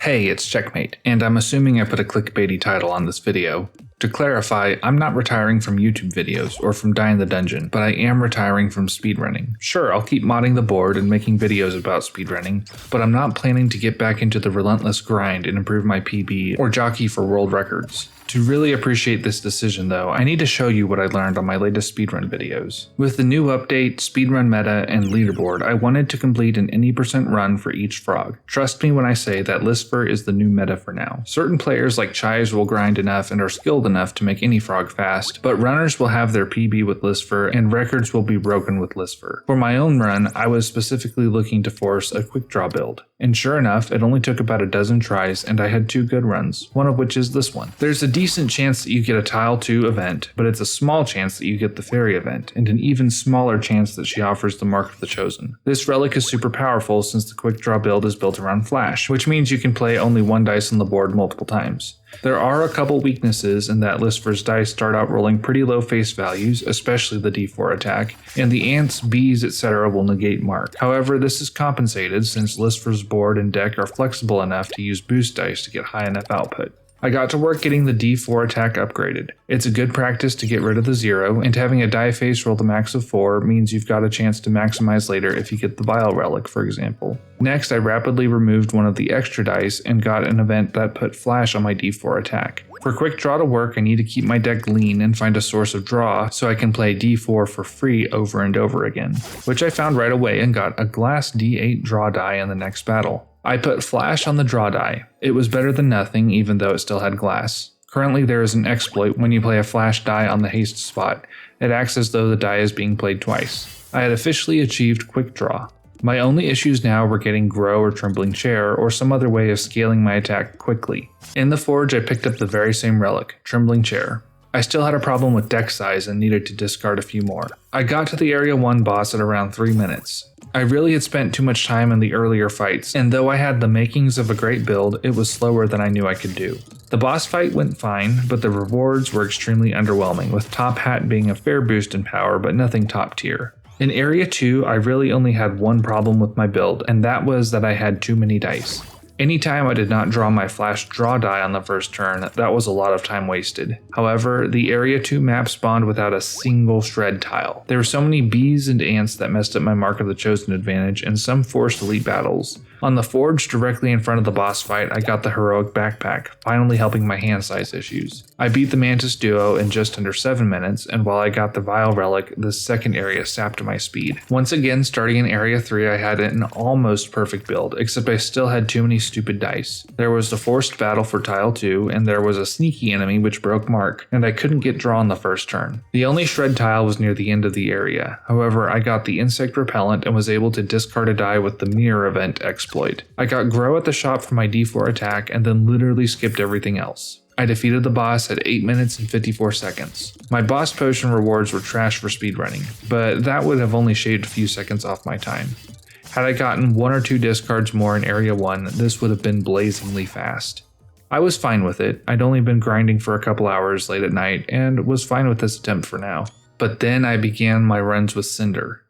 Hey, it's Checkmate, and I'm assuming I put a clickbaity title on this video. To clarify, I'm not retiring from YouTube videos or from dying the dungeon, but I am retiring from speedrunning. Sure, I'll keep modding the board and making videos about speedrunning, but I'm not planning to get back into the relentless grind and improve my PB or jockey for world records. To really appreciate this decision though, I need to show you what I learned on my latest speedrun videos. With the new update, speedrun meta, and leaderboard, I wanted to complete an any % run for each frog. Trust me when I say that Lisper is the new meta for now. Certain players like Chives will grind enough and are skilled enough to make any frog fast, but runners will have their PB with Lisper and records will be broken with Lisper. For my own run, I was specifically looking to force a quick draw build. And sure enough, it only took about a dozen tries and I had 2 good runs, one of which is this one. There's a decent chance that you get a Tile 2 event, but it's a small chance that you get the Fairy event, and an even smaller chance that she offers the Mark of the Chosen. This relic is super powerful since the quick draw build is built around flash, which means you can play only 1 dice on the board multiple times. There are a couple weaknesses in that Lisper's dice start out rolling pretty low face values, especially the D4 attack, and the ants, bees, etc. will negate Mark. However, this is compensated since Lisper's board and deck are flexible enough to use boost dice to get high enough output. I got to work getting the D4 attack upgraded. It's a good practice to get rid of the 0, and having a die face roll the max of 4 means you've got a chance to maximize later if you get the Vile relic, for example. Next, I rapidly removed one of the extra dice and got an event that put flash on my D4 attack. For quick draw to work, I need to keep my deck lean and find a source of draw so I can play D4 for free over and over again, which I found right away and got a glass D8 draw die in the next battle. I put flash on the draw die. It was better than nothing even though it still had glass. Currently there is an exploit when you play a flash die on the haste spot. It acts as though the die is being played twice. I had officially achieved quick draw. My only issues now were getting Grow or Trembling Chair or some other way of scaling my attack quickly. In the forge I picked up the very same relic, Trembling Chair. I still had a problem with deck size and needed to discard a few more. I got to the Area 1 boss at around 3 minutes. I really had spent too much time in the earlier fights, and though I had the makings of a great build, it was slower than I knew I could do. The boss fight went fine, but the rewards were extremely underwhelming, with Top Hat being a fair boost in power, but nothing top tier. In Area 2, I really only had one problem with my build, and that was that I had too many dice. Anytime I did not draw my flash draw die on the first turn, that was a lot of time wasted. However, the Area 2 map spawned without a single shred tile. There were so many bees and ants that messed up my Mark of the Chosen advantage, and some forced elite battles. On the forge directly in front of the boss fight, I got the heroic backpack, finally helping my hand size issues. I beat the Mantis duo in just under 7 minutes, and while I got the Vile relic, the second area sapped my speed. Once again, starting in Area 3, I had an almost perfect build, except I still had too many stupid dice. There was the forced battle for Tile 2, and there was a sneaky enemy which broke Mark, and I couldn't get draw on the first turn. The only shred tile was near the end of the area. However, I got the insect repellent and was able to discard a die with the mirror event exploit. I got Grow at the shop for my D4 attack and then literally skipped everything else. I defeated the boss at 8 minutes and 54 seconds. My boss potion rewards were trash for speedrunning, but that would have only shaved a few seconds off my time. Had I gotten 1 or 2 discards more in Area 1, this would have been blazingly fast. I was fine with it. I'd only been grinding for a couple hours late at night and was fine with this attempt for now. But then I began my runs with Cinder.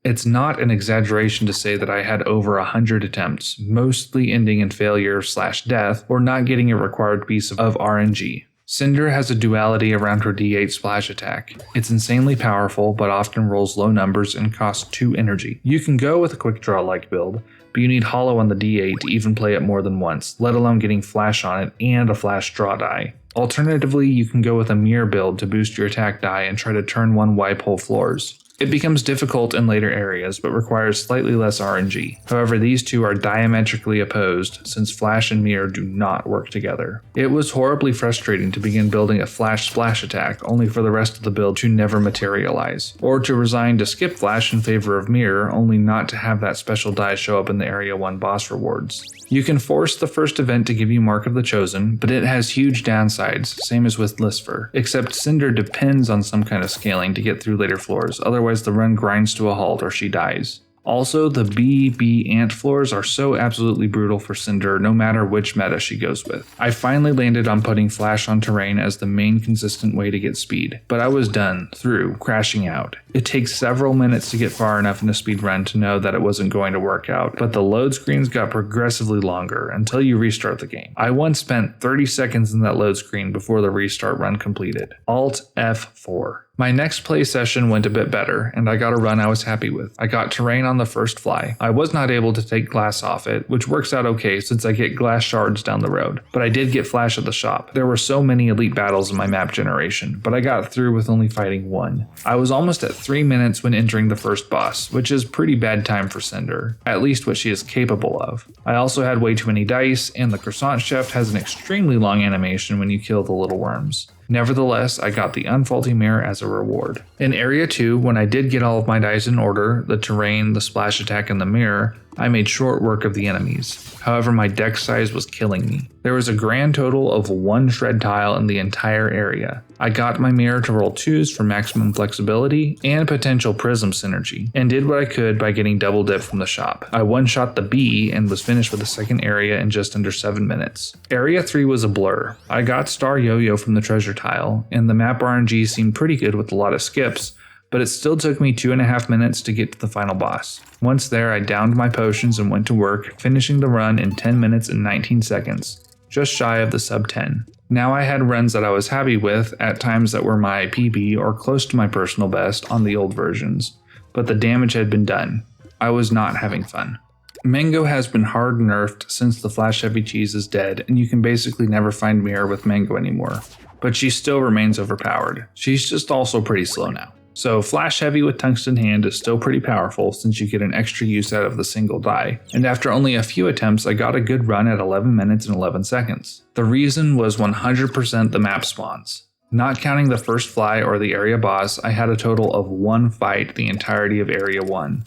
It's not an exaggeration to say that I had over 100 attempts, mostly ending in failure/death or not getting a required piece of RNG. Cinder has a duality around her D8 splash attack. It's insanely powerful, but often rolls low numbers and costs 2 energy. You can go with a quick draw like build, but you need hollow on the D8 to even play it more than once, let alone getting flash on it and a flash draw die. Alternatively, you can go with a mirror build to boost your attack die and try to turn 1 wipe whole floors. It becomes difficult in later areas, but requires slightly less RNG. However, these two are diametrically opposed, since Flash and Mirror do not work together. It was horribly frustrating to begin building a Flash splash attack, only for the rest of the build to never materialize, or to resign to skip Flash in favor of Mirror, only not to have that special die show up in the Area 1 boss rewards. You can force the first event to give you Mark of the Chosen, but it has huge downsides, same as with Lisper, except Cinder depends on some kind of scaling to get through later floors, otherwise the run grinds to a halt or she dies. Also, the bee ant floors are so absolutely brutal for Cinder no matter which meta she goes with. I finally landed on putting Flash on terrain as the main consistent way to get speed, but I was done, through, crashing out. It takes several minutes to get far enough in a speedrun to know that it wasn't going to work out, but the load screens got progressively longer until you restart the game. I once spent 30 seconds in that load screen before the restart run completed. Alt F4. My next play session went a bit better, and I got a run I was happy with. I got terrain on the first fly. I was not able to take glass off it, which works out okay since I get glass shards down the road, but I did get flash at the shop. There were so many elite battles in my map generation, but I got through with only fighting one. I was almost at 3 minutes when entering the first boss, which is pretty bad time for Cinder, at least what she is capable of. I also had way too many dice, and the croissant chef has an extremely long animation when you kill the little worms. Nevertheless, I got the unfaulty mirror as a reward. In Area 2, when I did get all of my dice in order, the terrain, the splash attack, and the mirror, I made short work of the enemies. However, my deck size was killing me. There was a grand total of 1 shred tile in the entire area. I got my mirror to roll 2s for maximum flexibility and potential prism synergy, and did what I could by getting double dip from the shop. I one-shot the B and was finished with the second area in just under 7 minutes. Area 3 was a blur. I got Star Yo-Yo from the treasure tile, and the map RNG seemed pretty good with a lot of skips, but it still took me 2.5 minutes to get to the final boss. Once there, I downed my potions and went to work, finishing the run in 10 minutes and 19 seconds, just shy of the sub 10. Now I had runs that I was happy with at times that were my PB or close to my personal best on the old versions, but the damage had been done. I was not having fun. Mango has been hard nerfed since the Flash Heavy Cheese is dead, and you can basically never find Mirror with Mango anymore, but she still remains overpowered. She's just also pretty slow now. So Flash Heavy with Tungsten Hand is still pretty powerful since you get an extra use out of the single die, and after only a few attempts I got a good run at 11 minutes and 11 seconds. The reason was 100% the map spawns. Not counting the first fly or the area boss, I had a total of 1 fight the entirety of Area 1.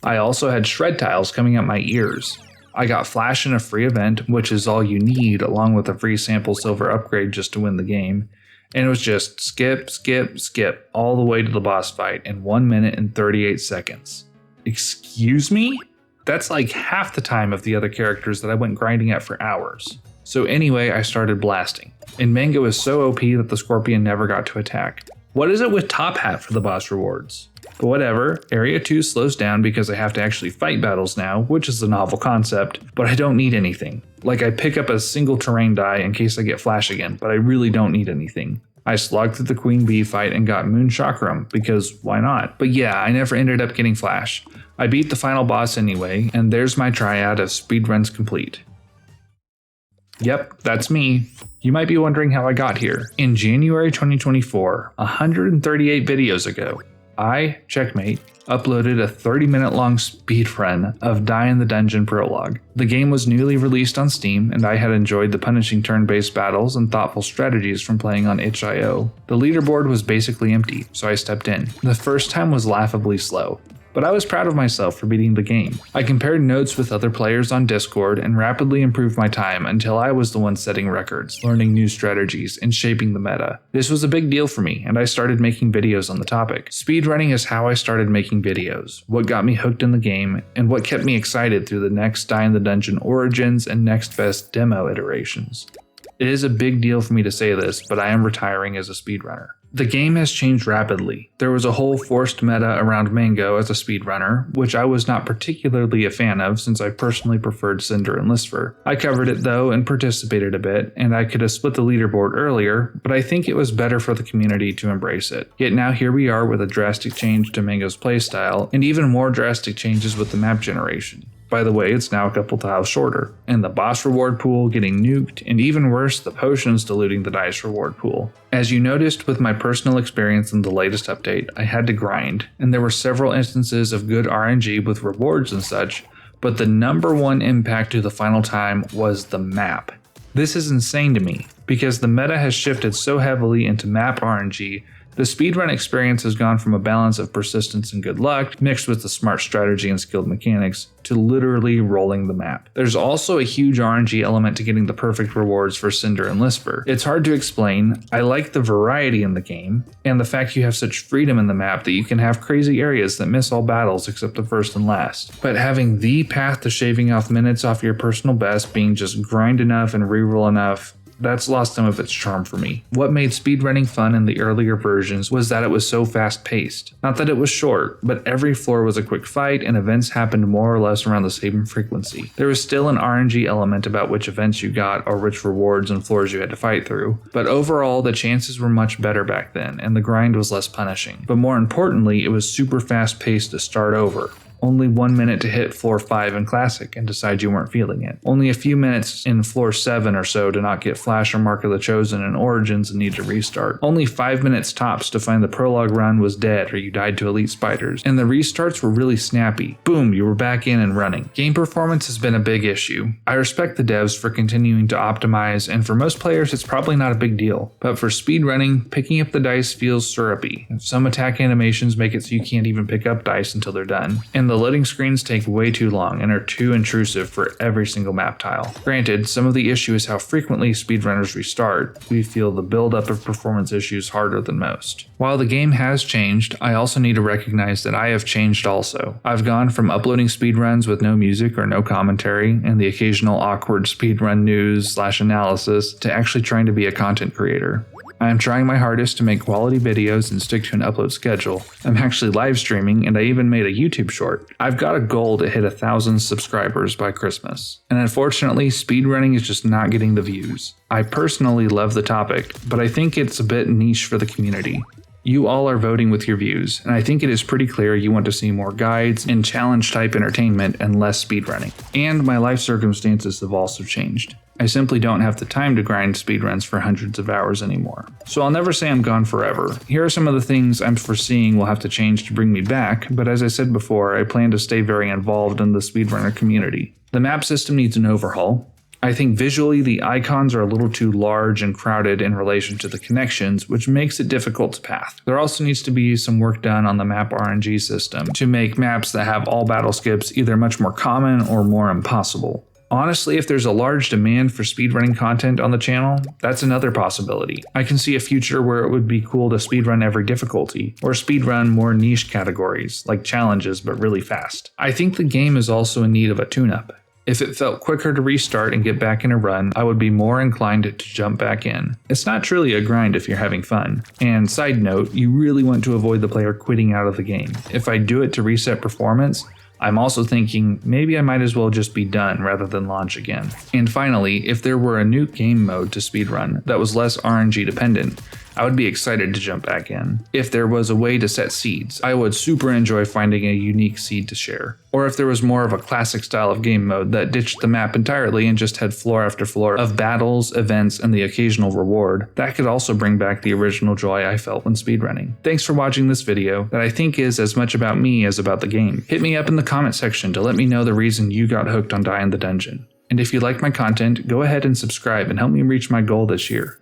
I also had shred tiles coming out my ears. I got Flash in a free event, which is all you need along with a free sample silver upgrade just to win the game. And it was just skip, skip, skip all the way to the boss fight in 1 minute and 38 seconds. Excuse me? That's like half the time of the other characters that I went grinding at for hours. So anyway, I started blasting. And Mango is so OP that the Scorpion never got to attack. What is it with Top Hat for the boss rewards? But whatever, Area 2 slows down because I have to actually fight battles now, which is a novel concept, but I don't need anything. Like I pick up a single terrain die in case I get Flash again, but I really don't need anything. I slogged through the Queen Bee fight and got Moon Chakram, because why not? But yeah, I never ended up getting Flash. I beat the final boss anyway, and there's my triad of speedruns complete. Yep, that's me. You might be wondering how I got here. In January 2024, 138 videos ago, I, Checkmate, uploaded a 30-minute long speedrun of Die in the Dungeon Prologue. The game was newly released on Steam, and I had enjoyed the punishing turn-based battles and thoughtful strategies from playing on itch.io. The leaderboard was basically empty, so I stepped in. The first time was laughably slow, but I was proud of myself for beating the game. I compared notes with other players on Discord and rapidly improved my time until I was the one setting records, learning new strategies, and shaping the meta. This was a big deal for me, and I started making videos on the topic. Speedrunning is how I started making videos, what got me hooked in the game, and what kept me excited through the next Die in the Dungeon Origins and Next Best demo iterations. It is a big deal for me to say this, but I am retiring as a speedrunner. The game has changed rapidly. There was a whole forced meta around Mango as a speedrunner, which I was not particularly a fan of since I personally preferred Cinder and Lisper. I covered it though and participated a bit, and I could have split the leaderboard earlier, but I think it was better for the community to embrace it. Yet now here we are with a drastic change to Mango's playstyle, and even more drastic changes with the map generation. By the way, it's now a couple tiles shorter, and the boss reward pool getting nuked, and even worse, the potions diluting the dice reward pool. As you noticed with my personal experience in the latest update, I had to grind, and there were several instances of good RNG with rewards and such, but the number one impact to the final time was the map. This is insane to me, because the meta has shifted so heavily into map RNG. The speedrun experience has gone from a balance of persistence and good luck, mixed with the smart strategy and skilled mechanics, to literally rolling the map. There's also a huge RNG element to getting the perfect rewards for Cinder and Lisper. It's hard to explain. I like the variety in the game, and the fact you have such freedom in the map that you can have crazy areas that miss all battles except the first and last. But having the path to shaving off minutes off your personal best being just grind enough and reroll enough, That's lost some of its charm for me. What made speedrunning fun in the earlier versions was that it was so fast-paced. Not that it was short, but every floor was a quick fight and events happened more or less around the same frequency. There was still an RNG element about which events you got or which rewards and floors you had to fight through, but overall the chances were much better back then and the grind was less punishing. But more importantly, it was super fast-paced to start over. Only 1 minute to hit floor 5 in Classic and decide you weren't feeling it. Only a few minutes in floor 7 or so to not get Flash or Mark of the Chosen in Origins and need to restart. Only 5 minutes tops to find the prologue run was dead or you died to elite spiders. And the restarts were really snappy. Boom, you were back in and running. Game performance has been a big issue. I respect the devs for continuing to optimize, and for most players it's probably not a big deal. But for speedrunning, picking up the dice feels syrupy. Some attack animations make it so you can't even pick up dice until they're done. And the loading screens take way too long and are too intrusive for every single map tile. Granted, some of the issue is how frequently speedrunners restart. We feel the buildup of performance issues harder than most. While the game has changed, I also need to recognize that I have changed also. I've gone from uploading speedruns with no music or no commentary and the occasional awkward speedrun news/analysis to actually trying to be a content creator. I am trying my hardest to make quality videos and stick to an upload schedule. I'm actually live streaming and I even made a YouTube short. I've got a goal to hit 1,000 subscribers by Christmas. And unfortunately, speedrunning is just not getting the views. I personally love the topic, but I think it's a bit niche for the community. You all are voting with your views, and I think it is pretty clear you want to see more guides and challenge type entertainment and less speedrunning. And my life circumstances have also changed. I simply don't have the time to grind speedruns for hundreds of hours anymore. So I'll never say I'm gone forever. Here are some of the things I'm foreseeing will have to change to bring me back, but as I said before, I plan to stay very involved in the speedrunner community. The map system needs an overhaul. I think visually the icons are a little too large and crowded in relation to the connections, which makes it difficult to path. There also needs to be some work done on the map RNG system to make maps that have all battle skips either much more common or more impossible. Honestly, if there's a large demand for speedrunning content on the channel, that's another possibility. I can see a future where it would be cool to speedrun every difficulty, or speedrun more niche categories, like challenges but really fast. I think the game is also in need of a tune-up. If it felt quicker to restart and get back in a run, I would be more inclined to jump back in. It's not truly a grind if you're having fun. And side note, you really want to avoid the player quitting out of the game. If I do it to reset performance, I'm also thinking maybe I might as well just be done rather than launch again. And finally, if there were a new game mode to speedrun that was less RNG dependent, I would be excited to jump back in. If there was a way to set seeds, I would super enjoy finding a unique seed to share. Or if there was more of a classic style of game mode that ditched the map entirely and just had floor after floor of battles, events, and the occasional reward, that could also bring back the original joy I felt when speedrunning. Thanks for watching this video that I think is as much about me as about the game. Hit me up in the comment section to let me know the reason you got hooked on Die in the Dungeon. And if you like my content, go ahead and subscribe and help me reach my goal this year.